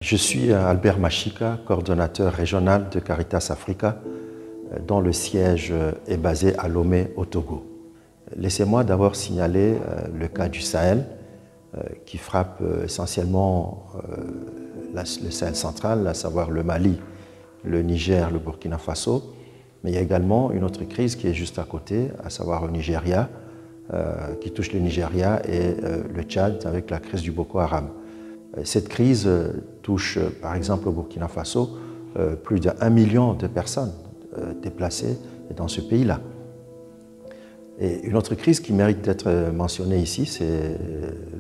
Je suis Albert Machika, coordonnateur régional de Caritas Africa, dont le siège est basé à Lomé, au Togo. Laissez-moi d'abord signaler le cas du Sahel, qui frappe essentiellement le Sahel central, à savoir le Mali, le Niger, le Burkina Faso, mais il y a également une autre crise qui est juste à côté, à savoir au Nigeria, qui touche le Nigeria et le Tchad avec la crise du Boko Haram. Cette crise touche par exemple au Burkina Faso plus d'1 million de personnes déplacées dans ce pays-là. Et une autre crise qui mérite d'être mentionnée ici, c'est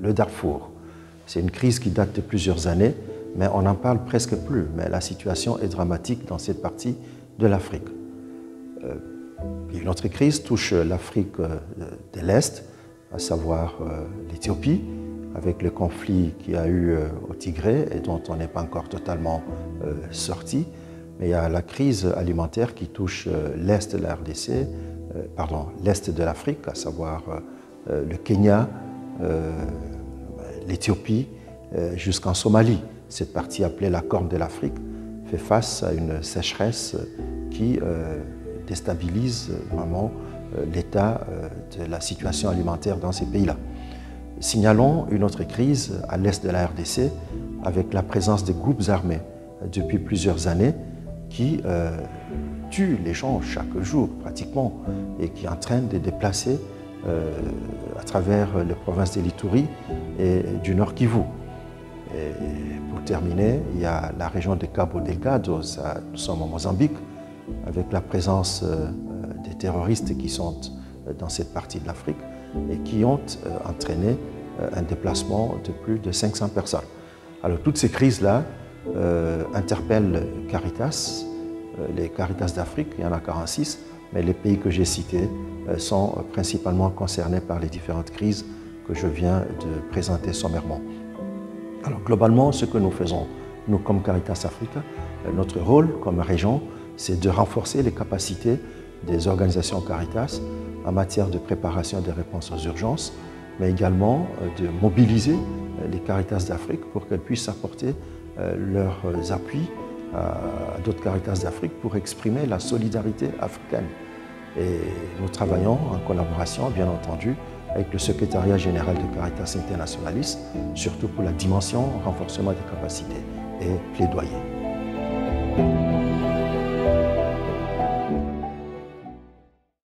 le Darfour. C'est une crise qui date de plusieurs années, mais on n'en parle presque plus. Mais la situation est dramatique dans cette partie de l'Afrique. Une autre crise touche l'Afrique de l'Est, à savoir l'Éthiopie, avec le conflit qu'il y a eu au Tigré et dont on n'est pas encore totalement sorti. Mais il y a la crise alimentaire qui touche l'Est de la RDC, l'Est de l'Afrique, à savoir le Kenya, l'Éthiopie, jusqu'en Somalie. Cette partie appelée la Corne de l'Afrique fait face à une sécheresse qui déstabilise vraiment l'état de la situation alimentaire dans ces pays-là. Signalons une autre crise à l'est de la RDC avec la présence de groupes armés depuis plusieurs années qui tuent les gens chaque jour pratiquement et qui entraînent des déplacés à travers les provinces de l'Ituri et du Nord Kivu. Et pour terminer, il y a la région de Cabo Delgado, nous sommes au Mozambique, avec la présence des terroristes qui sont dans cette partie de l'Afrique et qui ont entraîné un déplacement de plus de 500 personnes. Alors toutes ces crises-là interpellent Caritas, les Caritas d'Afrique, il y en a 46, mais les pays que j'ai cités sont principalement concernés par les différentes crises que je viens de présenter sommairement. Alors globalement, ce que nous faisons, nous comme Caritas Africa, notre rôle comme région, c'est de renforcer les capacités des organisations Caritas en matière de préparation des réponses aux urgences, mais également de mobiliser les Caritas d'Afrique pour qu'elles puissent apporter leurs appuis à d'autres Caritas d'Afrique pour exprimer la solidarité africaine. Et nous travaillons en collaboration, bien entendu, avec le secrétariat général de Caritas Internationalis, surtout pour la dimension renforcement des capacités et plaidoyer.